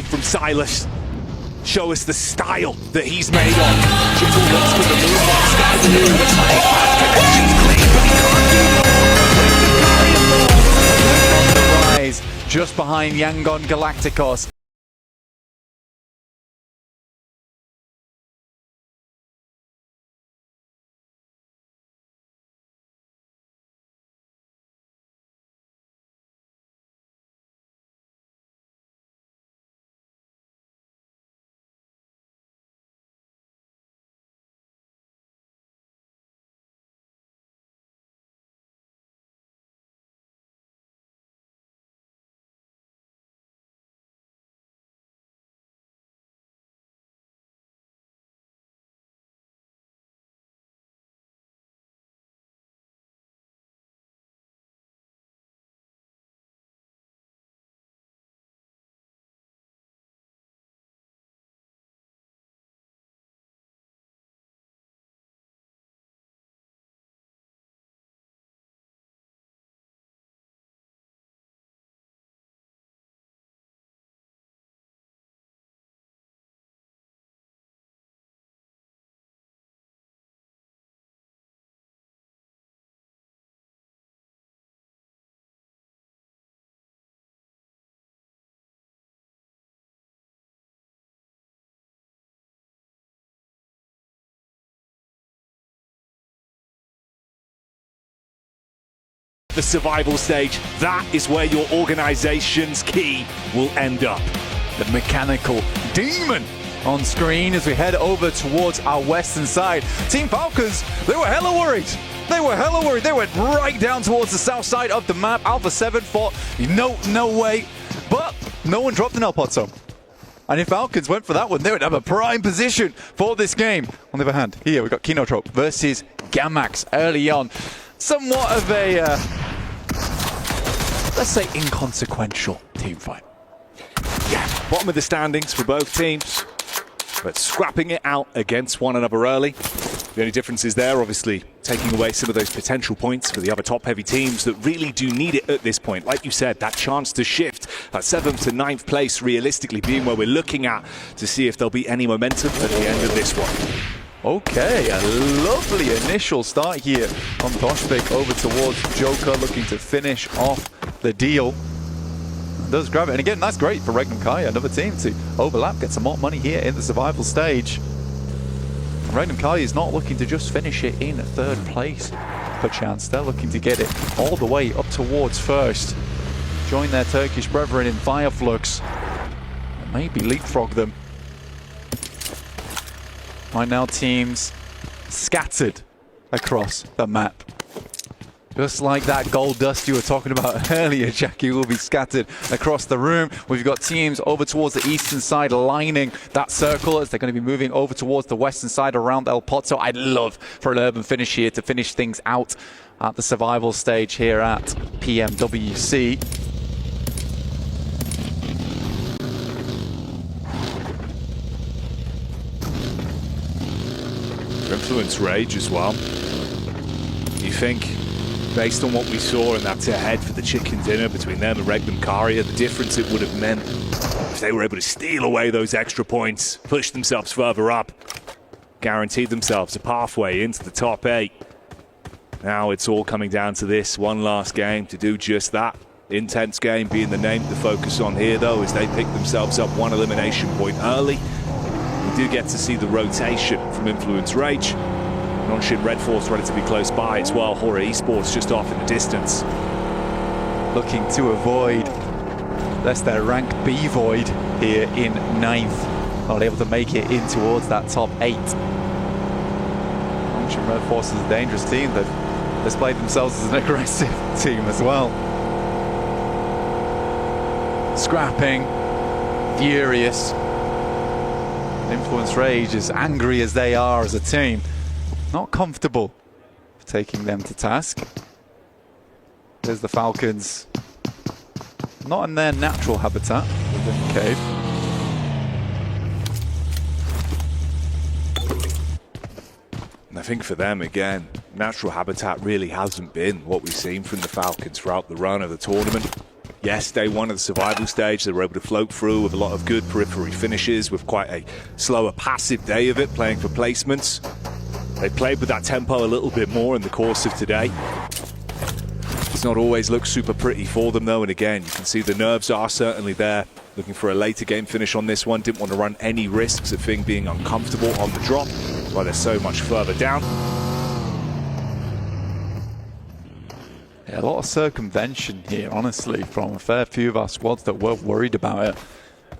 From Silas. Show us the style that he's made of. Triple looks for the move on Sky. Connections clean, but he can't do more. Rise just behind Yangon Galacticos. The survival stage, that is where your organization's key will end up. The mechanical demon on screen as we head over towards our western side. Team Falcons, they were hella worried. They went right down towards the south side of the map. Alpha 7 thought, no way. But no one dropped an El Pozo. And if Falcons went for that one, they would have a prime position for this game. On the other hand, here we've got Kinotrope versus Gamax early on. Somewhat of a, let's say, inconsequential team fight. Yeah, bottom of the standings for both teams, but scrapping it out against one another early. The only difference is there, obviously, taking away some of those potential points for the other top-heavy teams that really do need it at this point. Like you said, that chance to shift at 7th to 9th place, realistically being where we're looking at to see if there'll be any momentum at the end of this one. Okay, a lovely initial start here on Doshvik over towards Joker, looking to finish off the deal. Does grab it, and again, that's great for Regnum Kaya, another team to overlap, get some more money here in the survival stage. Regnum Kaya is not looking to just finish it in 3rd place, perchance. They're looking to get it all the way up towards 1st. Join their Turkish brethren in Fireflux, and maybe leapfrog them. Right now, teams scattered across the map. Just like that gold dust you were talking about earlier, Jackie, will be scattered across the room. We've got teams over towards the eastern side lining that circle as they're going to be moving over towards the western side around El Pozo. I'd love for an urban finish here to finish things out at the survival stage here at PMWC. Influence Rage as well. You think, based on what we saw in that ahead for the chicken dinner between them and Regnum Kaya, the difference it would have meant if they were able to steal away those extra points, push themselves further up, guaranteed themselves a pathway into the top 8. Now it's all coming down to this one last game to do just that. Intense game being the name to focus on here, though, as they pick themselves up one elimination point early. We do get to see the rotation from Influence Rage. Non-ship Red Force relatively close by as well. Horaa Esports just off in the distance. Looking to avoid, that's their rank B void here in 9th. Not able to make it in towards that top 8. Non-ship Red Force is a dangerous team. They've displayed themselves as an aggressive team as well. Scrapping, furious. Influence Rage, as angry as they are as a team, not comfortable taking them to task. There's the Falcons, not in their natural habitat within the cave. And I think for them, again, natural habitat really hasn't been what we've seen from the Falcons throughout the run of the tournament. Yes, day one of the survival stage, they were able to float through with a lot of good periphery finishes, with quite a slower passive day of it, playing for placements. They played with that tempo a little bit more in the course of today. It's not always looked super pretty for them though, and again, you can see the nerves are certainly there. Looking for a later game finish on this one. Didn't want to run any risks of Fing being uncomfortable on the drop, while they're so much further down. Yeah, a lot of circumvention here, honestly, from a fair few of our squads that were worried about it.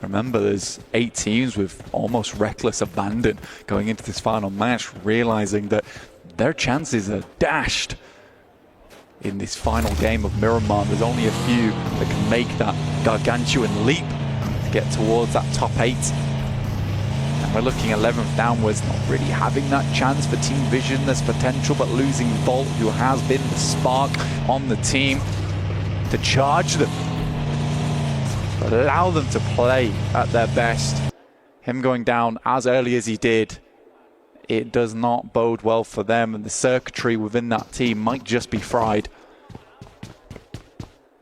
Remember, there's 8 teams with almost reckless abandon going into this final match, realizing that their chances are dashed in this final game of Miramar. There's only a few that can make that gargantuan leap to get towards that top 8. And we're looking 11th downwards, not really having that chance for Team Vision. There's potential, but losing Volt, who has been the spark on the team, to charge them, allow them to play at their best. Him going down as early as he did, it does not bode well for them, and the circuitry within that team might just be fried.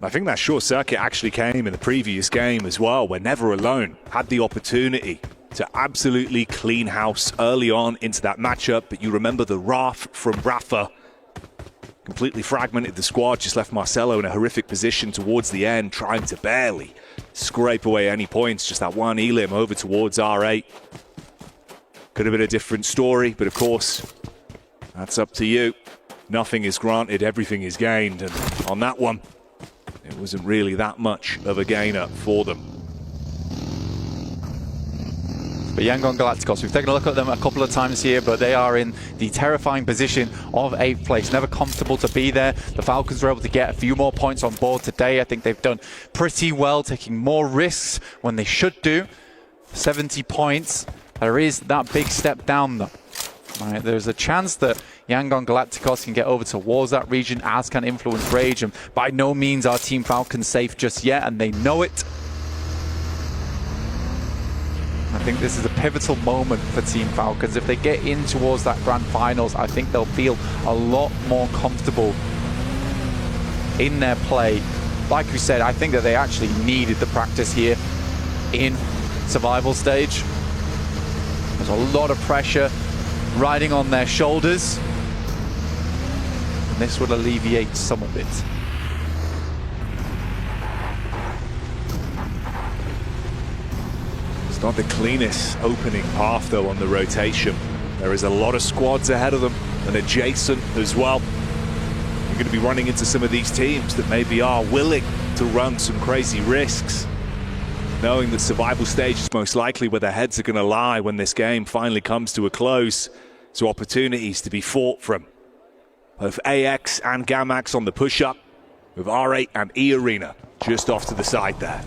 I think that short circuit actually came in the previous game as well, where Never Alone had the opportunity to absolutely clean house early on into that matchup, but you remember the Wrath from Rafa completely fragmented the squad, just left Marcelo in a horrific position towards the end, trying to barely scrape away any points. Just that one elim over towards R8. Could have been a different story, but of course, that's up to you. Nothing is granted, everything is gained, and on that one, it wasn't really that much of a gainer for them. But Yangon Galacticos, we've taken a look at them a couple of times here, but they are in the terrifying position of 8th place. Never comfortable to be there. The Falcons were able to get a few more points on board today. I think they've done pretty well, taking more risks when they should do. 70 points. There is that big step down though. Right, there's a chance that Yangon Galacticos can get over towards that region, as can Influence Rage, and by no means are Team Falcons safe just yet, and they know it. I think this is a pivotal moment for Team Falcons. If they get in towards that grand finals, I think they'll feel a lot more comfortable in their play. Like we said, I think that they actually needed the practice here in survival stage. There's a lot of pressure riding on their shoulders, and this will alleviate some of it. It's not the cleanest opening path though on the rotation. There is a lot of squads ahead of them and adjacent as well. You're going to be running into some of these teams that maybe are willing to run some crazy risks, knowing that survival stage is most likely where their heads are going to lie when this game finally comes to a close. So opportunities to be fought from both AX and Gamax on the push-up, with R8 and E Arena just off to the side there.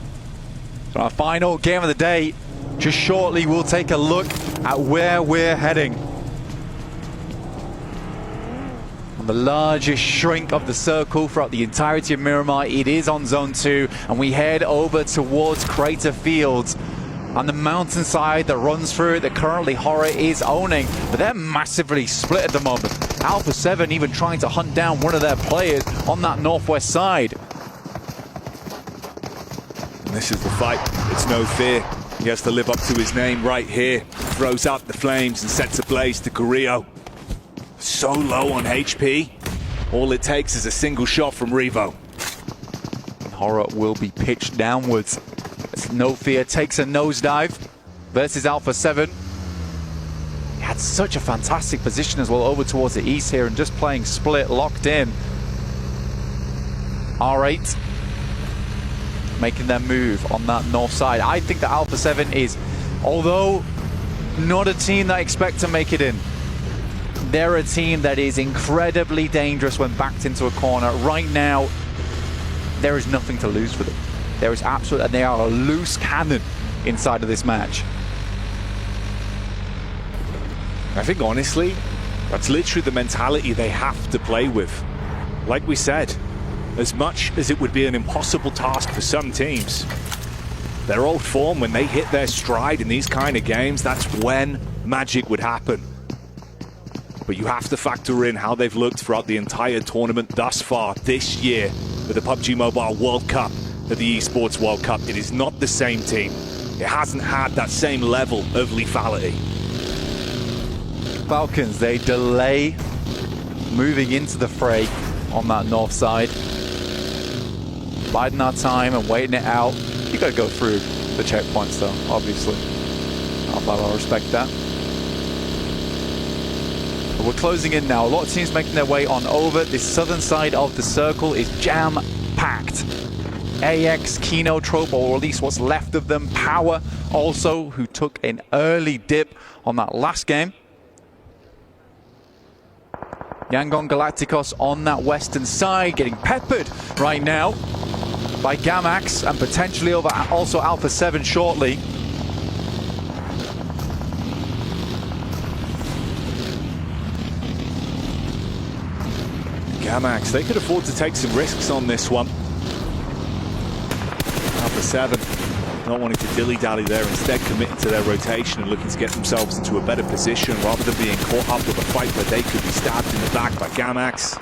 So our final game of the day. Just shortly, we'll take a look at where we're heading. On the largest shrink of the circle throughout the entirety of Miramar, it is on Zone 2, and we head over towards Crater Fields. On the mountainside that runs through it, that currently Horaa is owning, but they're massively split at the moment. Alpha 7 even trying to hunt down one of their players on that northwest side. And this is the fight. It's no fear. He has to live up to his name right here. Throws out the flames and sets ablaze to Carrillo. So low on HP. All it takes is a single shot from Revo. Horaa will be pitched downwards. As No Fear takes a nosedive versus Alpha 7. He had such a fantastic position as well over towards the east here, and just playing split, locked in. R8 making their move on that north side. I think that Alpha 7 is, although not a team that expect to make it in, they're a team that is incredibly dangerous when backed into a corner. Right now, there is nothing to lose for them. There is absolutely, and they are a loose cannon inside of this match. I think honestly, that's literally the mentality they have to play with. Like we said, as much as it would be an impossible task for some teams, their old form, when they hit their stride in these kind of games, that's when magic would happen. But you have to factor in how they've looked throughout the entire tournament thus far this year with the PUBG Mobile World Cup at the Esports World Cup. It is not the same team. It hasn't had that same level of lethality. Falcons, they delay moving into the fray on that north side. Biding our time and waiting it out. You got to go through the checkpoints though, obviously. I'll respect that. But we're closing in now. A lot of teams making their way on over. This southern side of the circle is jam-packed. AX, Kino Trope, or at least what's left of them. Power also, who took an early dip on that last game. Yangon Galacticos on that western side, getting peppered right now by Gamax and potentially over also Alpha 7 shortly. Gamax, they could afford to take some risks on this one. Alpha 7 not wanting to dilly-dally there, instead committing to their rotation and looking to get themselves into a better position rather than being caught up with a fight where they could be stabbed in the back by Gamax.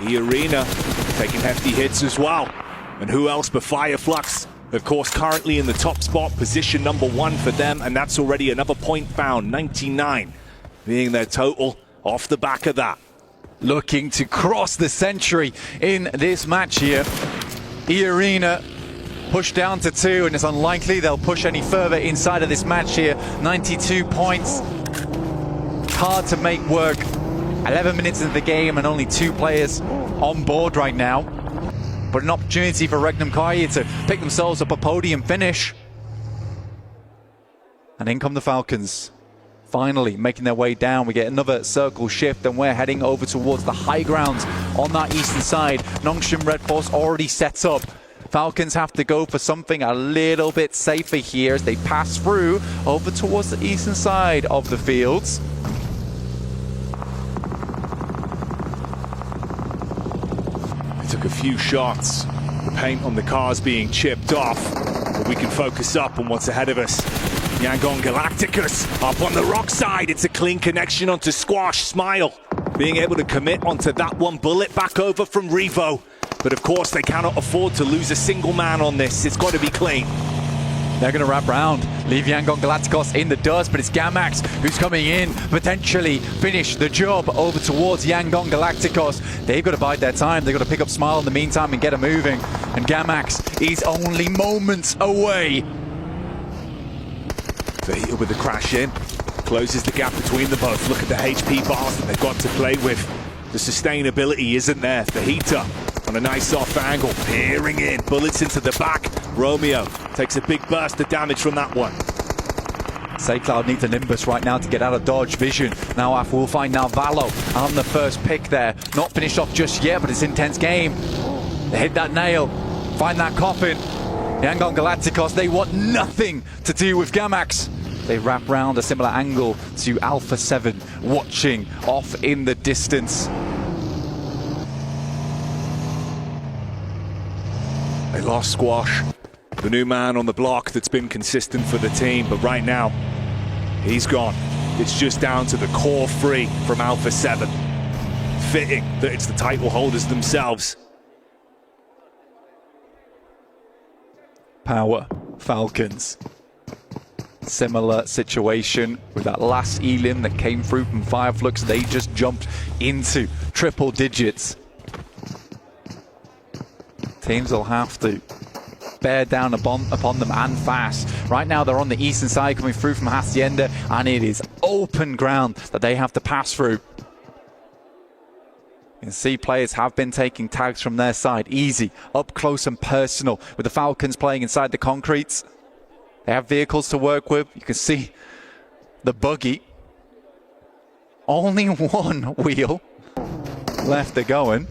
The Arena taking hefty hits as well. And who else but Fireflux? Of course, currently in the top spot, position number 1 for them, and that's already another point found, 99 being their total off the back of that. Looking to cross the century in this match here. E-Arena pushed down to 2, and it's unlikely they'll push any further inside of this match here. 92 points. Hard to make work. 11 minutes into the game and only 2 players on board right now. But an opportunity for Regnum Kai to pick themselves up a podium finish. And in come the Falcons. Finally making their way down. We get another circle shift and we're heading over towards the high grounds on that eastern side. Nongshim Red Force already sets up. Falcons have to go for something a little bit safer here as they pass through over towards the eastern side of the fields. They took a few shots. The paint on the cars being chipped off. But we can focus up on what's ahead of us. Yangon Galacticus up on the rock side. It's a clean connection onto Squash. Smile being able to commit onto that one bullet back over from Revo. But of course, they cannot afford to lose a single man on this. It's got to be clean. They're going to wrap round, leave Yangon Galacticos in the dust, but it's Gamax who's coming in, potentially finish the job over towards Yangon Galacticos. They've got to bide their time. They've got to pick up Smile in the meantime and get her moving. And Gamax is only moments away. Fajita with the crash in, closes the gap between them both. Look at the HP bars that they've got to play with. The sustainability isn't there. Fajita on a nice soft angle, peering in, bullets into the back. Romeo takes a big burst of damage from that one. Saycloud needs a Nimbus right now to get out of dodge vision. Now after we'll find Nalvalo on the first pick there. Not finished off just yet, but it's an intense game. They hit that nail, find that coffin. Yangon Galacticos, they want nothing to do with Gamax. They wrap round a similar angle to Alpha 7, watching off in the distance. They lost Squash, the new man on the block that's been consistent for the team, but right now, he's gone. It's just down to the core 3 from Alpha 7. Fitting that it's the title holders themselves. Power, Falcons. Similar situation with that last elim that came through from Fireflux. They just jumped into triple digits. Teams will have to bear down upon them and fast. Right now they're on the eastern side coming through from Hacienda, and it is open ground that they have to pass through. You can see players have been taking tags from their side. Easy, up close and personal with the Falcons playing inside the concretes. They have vehicles to work with. You can see the buggy. Only one wheel left to going.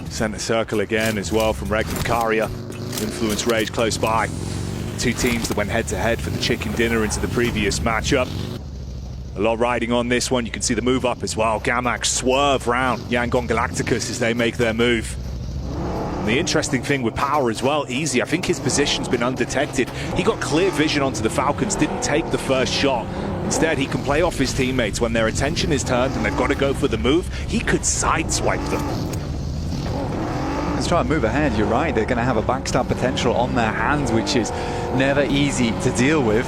Center circle again as well from Regnum Karia. Influence Rage close by. 2 teams that went head-to-head for the chicken dinner into the previous matchup. A lot riding on this one. You can see the move up as well. Gamax swerve round Yangon Galacticus as they make their move. And the interesting thing with Power as well, Easy, I think his position's been undetected. He got clear vision onto the Falcons, didn't take the first shot. Instead, he can play off his teammates when their attention is turned and they've got to go for the move. He could sideswipe them. Let's try and move ahead. You're right. They're going to have a backstab potential on their hands, which is never easy to deal with.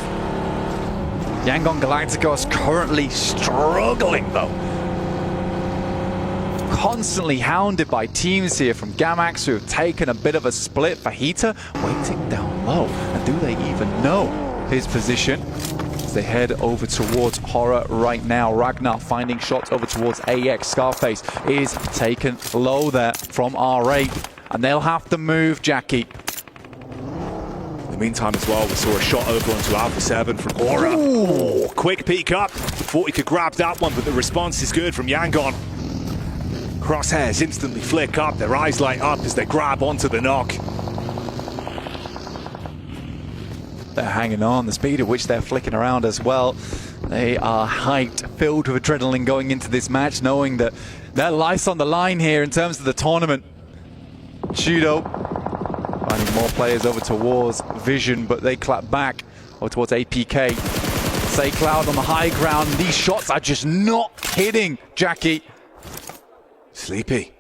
Yangon Galacticos currently struggling, though. Constantly hounded by teams here from Gamax, who have taken a bit of a split. Fajita waiting down low. And do they even know his position? As they head over towards Horaa right now. Ragnar finding shots over towards AX. Scarface is taken low there from R8. And they'll have to move, Jackie. In the meantime as well, we saw a shot over onto Alpha 7 from Horaa. Ooh, quick peek up. Thought he could grab that one, but the response is good from Yangon. Crosshairs instantly flick up, their eyes light up as they grab onto the knock. They're hanging on, the speed at which they're flicking around as well. They are hyped, filled with adrenaline going into this match, knowing that their life's on the line here in terms of the tournament. Judo finding more players over towards Vision, but they clap back over towards APK. Say Cloud on the high ground. These shots are just not hitting, Jackie. Sleepy,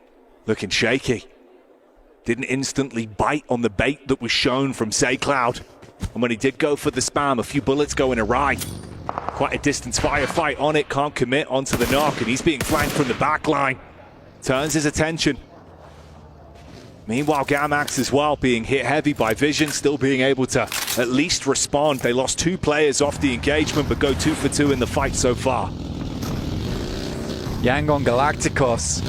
looking shaky. Didn't instantly bite on the bait that was shown from Say Cloud. And when he did go for the spam, a few bullets going awry. Quite a distance firefight on it, can't commit onto the knock, and he's being flanked from the back line. Turns his attention. Meanwhile, Gamax as well being hit heavy by Vision, still being able to at least respond. They lost 2 players off the engagement, but go 2 for 2 in the fight so far. Yangon Galacticos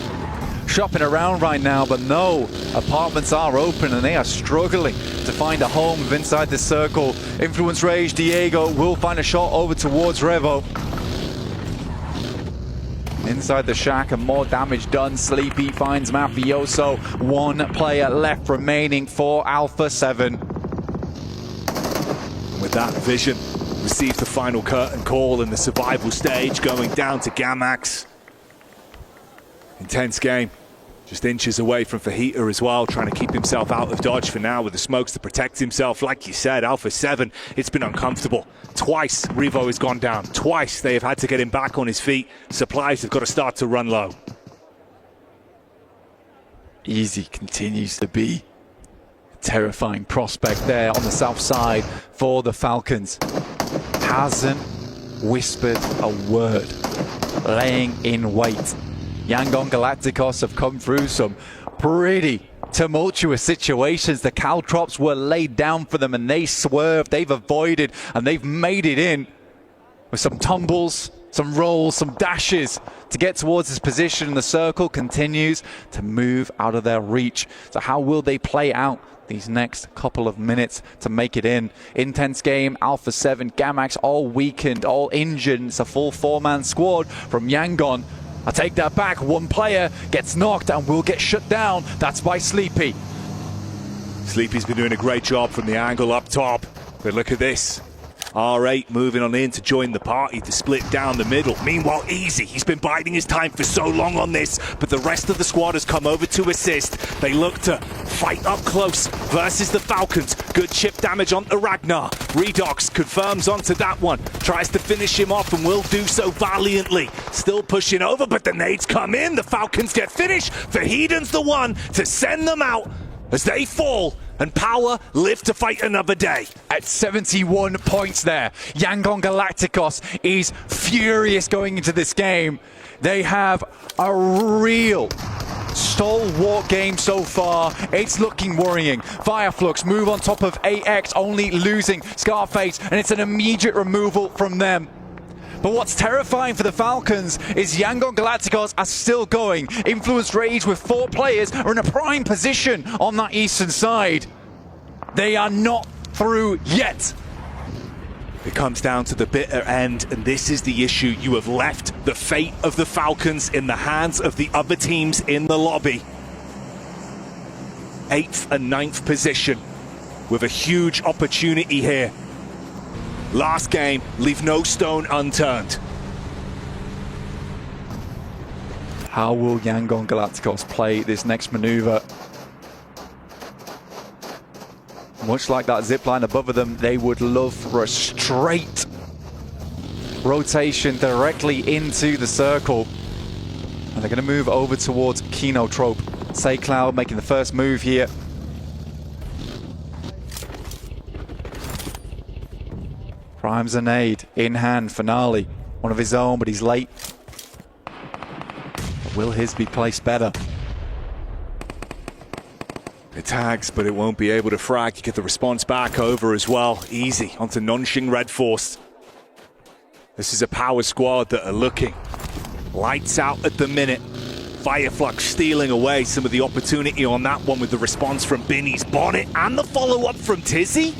shopping around right now, but no, apartments are open and they are struggling to find a home inside the circle. Influence Rage, Diego will find a shot over towards Revo. Inside the shack and more damage done. Sleepy finds Mafioso. 1 player left remaining for Alpha 7. And with that, Vision receives the final curtain call in the survival stage, going down to Gamax. Intense game. Just inches away from Fajita as well, trying to keep himself out of dodge for now with the smokes to protect himself. Like you said, Alpha 7, it's been uncomfortable. Twice Revo has gone down. Twice they have had to get him back on his feet. Supplies have got to start to run low. Easy continues to be a terrifying prospect there on the south side for the Falcons. Hasn't whispered a word, laying in wait. Yangon Galacticos have come through some pretty tumultuous situations. The caltrops were laid down for them and they swerved, they've avoided, and they've made it in with some tumbles, some rolls, some dashes to get towards this position. The circle continues to move out of their reach. So how will they play out these next couple of minutes to make it in? Intense game, Alpha 7, Gamax all weakened, all injured. It's a full 4-man squad from Yangon. I take that back. 1 player gets knocked and will get shut down. That's by Sleepy. Sleepy's been doing a great job from the angle up top. But look at this. R8 moving on in to join the party to split down the middle. Meanwhile, Easy, he's been biding his time for so long on this, but the rest of the squad has come over to assist. They look to fight up close versus the Falcons. Good chip damage onto Ragnar. Redox confirms onto that one. Tries to finish him off and will do so valiantly. Still pushing over, but the nades come in. The Falcons get finished. Vahidon's the one to send them out as they fall, and Power live to fight another day. At 71 points there, Yangon Galacticos is furious going into this game. They have a real stalwart game so far. It's looking worrying. Fireflux move on top of AX, only losing Scarface, and it's an immediate removal from them. But what's terrifying for the Falcons is Yangon Galacticos are still going. Influence Rage with 4 players are in a prime position on that eastern side. They are not through yet. It comes down to the bitter end, and this is the issue. You have left the fate of the Falcons in the hands of the other teams in the lobby. 8th and 9th position with a huge opportunity here. Last game, leave no stone unturned. How will Yangon Galacticos play this next maneuver? Much like that zipline above them, they would love for a straight rotation directly into the circle. And they're going to move over towards Kinotrope. Cloud making the first move here. Primes a nade in hand. Finale, one of his own, but he's late. Will his be placed better? It tags, but it won't be able to frag. You get the response back over as well. Easy onto Nongshim Red Force. This is a power squad that are looking lights out at the minute. Fireflux stealing away some of the opportunity on that one with the response from Binny's Bonnet and the follow-up from Tizzy.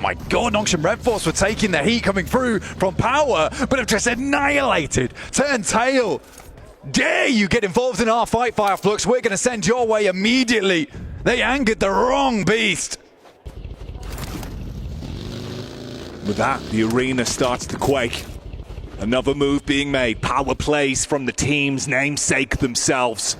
My God, Nongshim Red Force were taking the heat coming through from Power, but have just annihilated. Turn tail. Dare you get involved in our fight, Fireflux? We're going to send your way immediately. They angered the wrong beast. With that, the arena starts to quake. Another move being made. Power plays from the team's namesake themselves.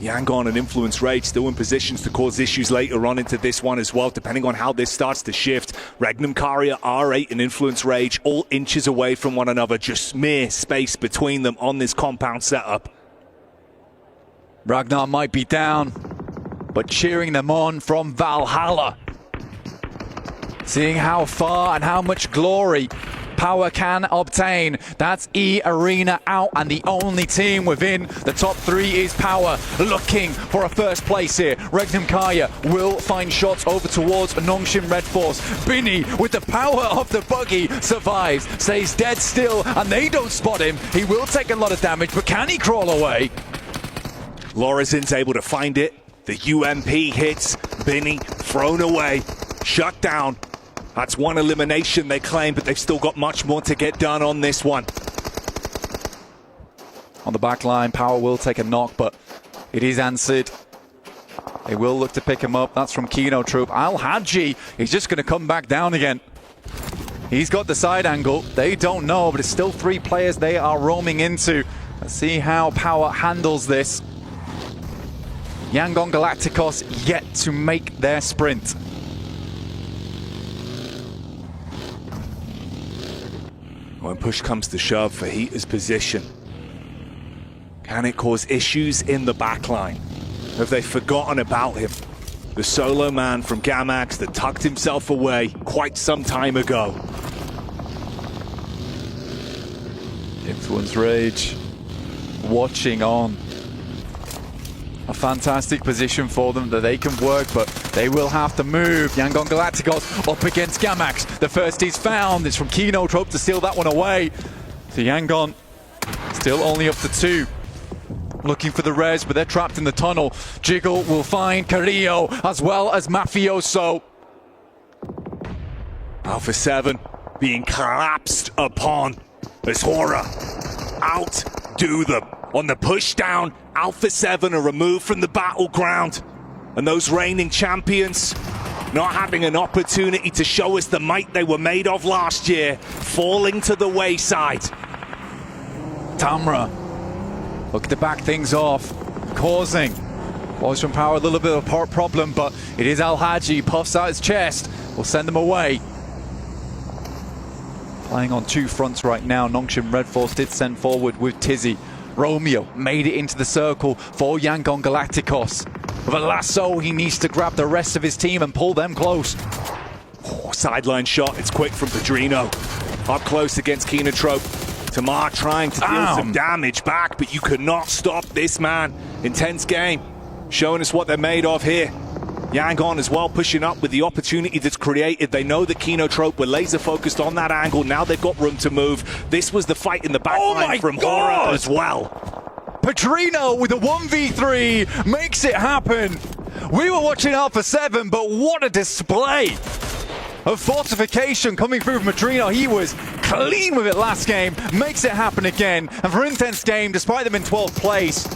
Yangon and Influence Rage still in positions to cause issues later on into this one as well, depending on how this starts to shift. Regnum Carrier, R8 and Influence Rage all inches away from one another, just mere space between them on this compound setup. Ragnar might be down, but cheering them on from Valhalla. Seeing how far and how much glory Power can obtain. That's E-Arena out, and the only team within the top 3 is Power, looking for a first place here. Regnum Kaya will find shots over towards Nongshim Red Force. Binny, with the power of the buggy, survives, stays dead still, and they don't spot him. He will take a lot of damage, but can he crawl away? Lorezin's able to find it. The UMP hits. Binny thrown away, shut down. That's one elimination they claim, but they've still got much more to get done on this one. On the back line, Power will take a knock, but it is answered. They will look to pick him up. That's from Kinotrope. Al-Hadji is just going to come back down again. He's got the side angle. They don't know, but it's still 3 players they are roaming into. Let's see how Power handles this. Yangon Galacticos yet to make their sprint. When push comes to shove for Heater's position, can it cause issues in the backline? Have they forgotten about him? The solo man from Gamax that tucked himself away quite some time ago. Influence Rage watching on. A fantastic position for them that they can work, but they will have to move. Yangon Galacticos up against Gamax. The first is found. It's from Kinotrope to steal that one away. So Yangon still only up to 2. Looking for the res, but they're trapped in the tunnel. Jiggle will find Carrillo as well as Mafioso. Alpha 7 being collapsed upon as Horaa outdo them. On the push down, Alpha 7 are removed from the battleground. And those reigning champions not having an opportunity to show us the might they were made of last year, falling to the wayside. Tamra looking to back things off, causing Boys from Power a little bit of a problem, but it is Al-Hadji, puffs out his chest, will send them away. Playing on 2 fronts right now. Nongshim Red Force did send forward with Tizzy. Romeo made it into the circle for Yangon Galacticos. With a lasso, he needs to grab the rest of his team and pull them close. Oh, sideline shot, it's quick from Pedrino. Up close against Kinotrope. Tamar trying to deal some damage back, but you could not stop this man. Intense game, showing us what they're made of here. Yangon as well pushing up with the opportunity that's created. They know that Kinotrope were laser focused on that angle. Now they've got room to move. This was the fight in the backline from Horaa as well. Pedrino with a 1v3 makes it happen. We were watching Alpha 7, but what a display of fortification coming through from Pedrino. He was clean with it last game, makes it happen again. And for Intense Game, despite them in 12th place,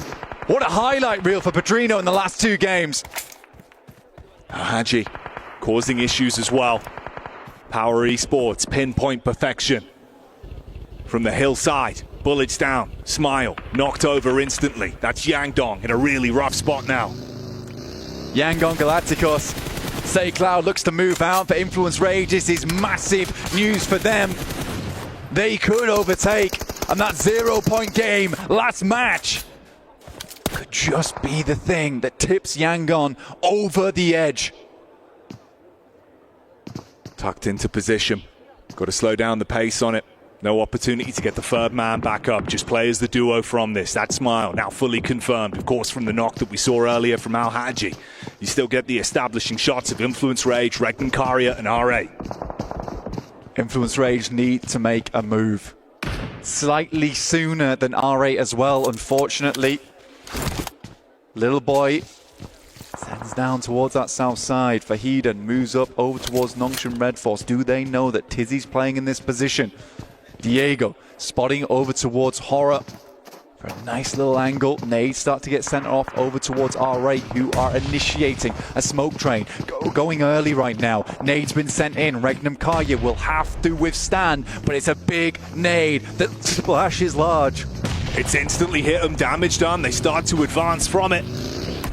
what a highlight reel for Pedrino in the last 2 games. Haji causing issues as well. Power Esports, pinpoint perfection. From the hillside, bullets down, Smile, knocked over instantly. That's Yangdong in a really rough spot now. Yangon Galacticos. Cloud looks to move out for Influence Rage. This is massive news for them. they could overtake. And that 0-point game last match could just be the thing that tips Yangon over the edge. Tucked into position. Got to slow down the pace on it. No opportunity to get the third man back up. Just play as the duo from this. That smile now fully confirmed, of course, from the knock that we saw earlier from Al Haji. You still get the establishing shots of Influence Rage, Regnan Karia, and RA. Influence Rage need to make a move slightly sooner than RA as well, unfortunately. Little boy sends down towards that south side. Fahiden moves up over towards Nongshan Red Force. Do they know that Tizzy's playing in this position? Diego spotting over towards Horaa for a nice little angle. Nades start to get sent off over towards R8, who are initiating a smoke train. Going early right now. Nade's been sent in. Regnan Karia will have to withstand, but it's a big nade that splashes large. It's instantly hit them, damage done. They start to advance from it.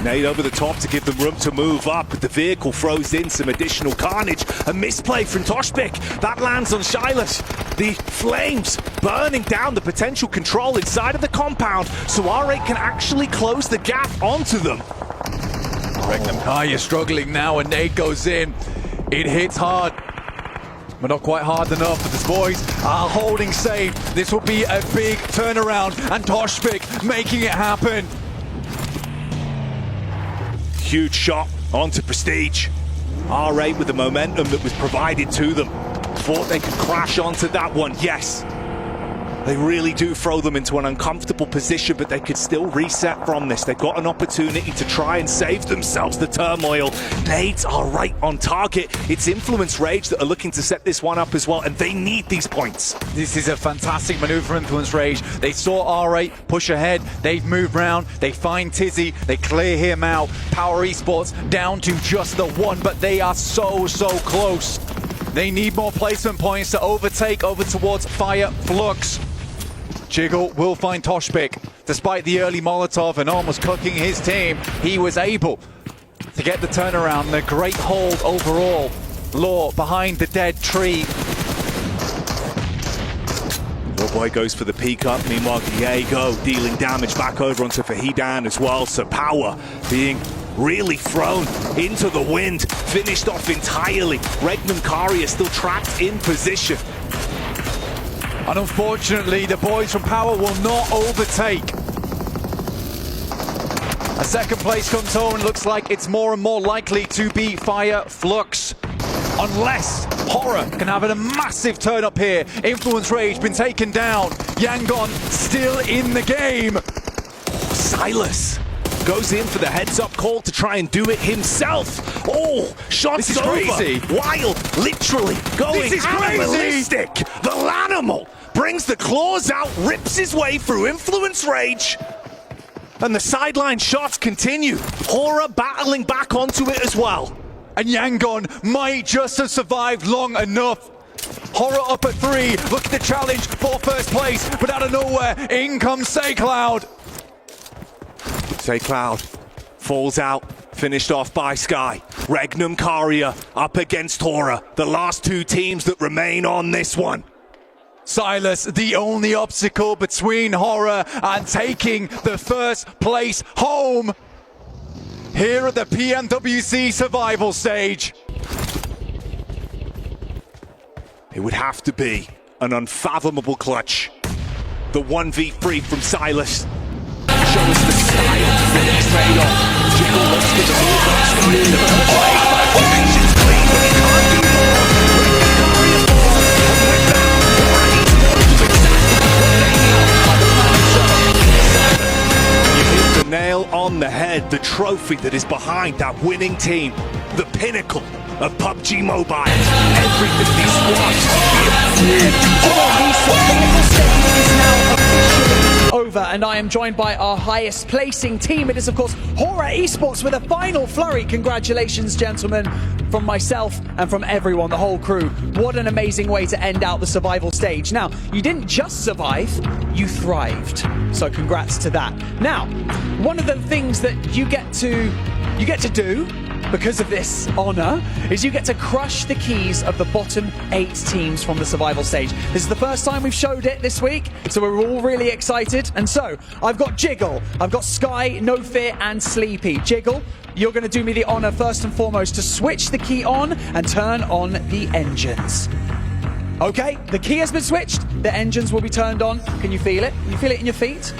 Nade over the top to give them room to move up, but the vehicle throws in some additional carnage. A misplay from Toshbek. That lands on Silas. The flames burning down the potential control inside of the compound, so R8 can actually close the gap onto them. Regnan Karia struggling now, and Nade goes in. It hits hard, but not quite hard enough. But the boys are holding safe. This will be a big turnaround, and Toshbek making it happen. Huge shot onto Prestige. R8 with the momentum that was provided to them. Thought they could crash onto that one. Yes, they really do throw them into an uncomfortable position, but they could still reset from this. They've got an opportunity to try and save themselves the turmoil. Nades are right on target. It's Influence Rage that are looking to set this one up as well, and they need these points. This is a fantastic maneuver for Influence Rage. They saw R8 push ahead. They've moved round. They find Tizzy. They clear him out. Power Esports down to just the one, but they are so close. They need more placement points to overtake over towards Fire Flux. Jiggle will find Toshbek. Despite the early Molotov and almost cooking his team, he was able to get the turnaround. The great hold overall. Law behind the dead tree. Little boy goes for the peek up. Meanwhile, Diego dealing damage back over onto Fahiden as well. So Power being really thrown into the wind. Finished off entirely. Regnan Karia still trapped in position. And unfortunately, the boys from Power will not overtake. A second place comes home, and looks like it's more and more likely to be Fire Flux. Unless Horaa can have a massive turn up here. Influence Rage been taken down. Yangon still in the game. Silas goes in for the heads-up call to try and do it himself. Oh, shots this is over. Crazy. Wild, literally going this is animalistic. The Lanimal brings the claws out, rips his way through Influence Rage. And the sideline shots continue. Horaa battling back onto it as well. And Yangon might just have survived long enough. Horaa up at 3, look at the challenge for first place, but out of nowhere, in comes SayCloud. SayCloud falls out, finished off by Sky. Regnan Karia up against Horaa, the last two teams that remain on this one. Silas, the only obstacle between Horaa and taking the first place home here at the PMWC survival stage. It would have to be an unfathomable clutch. The 1v3 from Silas. Show us the style that he's made of. Jiggle looks for the move on screen. The first play, formation's clean, but he can't do more. Regnan Karia falls, and with that, Horaa Esports do exactly what they need by the man himself. You hit the nail on the head. The trophy that is behind that winning team. The pinnacle of PUBG Mobile. Everything these squads over, and I am joined by our highest placing team. It is of course Horaa Esports with a final flurry. Congratulations, gentlemen, from myself and from everyone, the whole crew. What an amazing way to end out the survival stage. Now, you didn't just survive, you thrived. So congrats to that. Now, one of the things that you get to do because of this honor is you get to crush the keys of the bottom 8 teams from the survival stage. This is the first time we've showed it this week, so we're all really excited. And so I've got Jiggle, I've got Sky, No Fear, and Sleepy. Jiggle, you're going to do me the honor first and foremost to switch the key on and turn on the engines. Okay, the key has been switched. The engines will be turned on. Can you feel it? Can you feel it in your feet?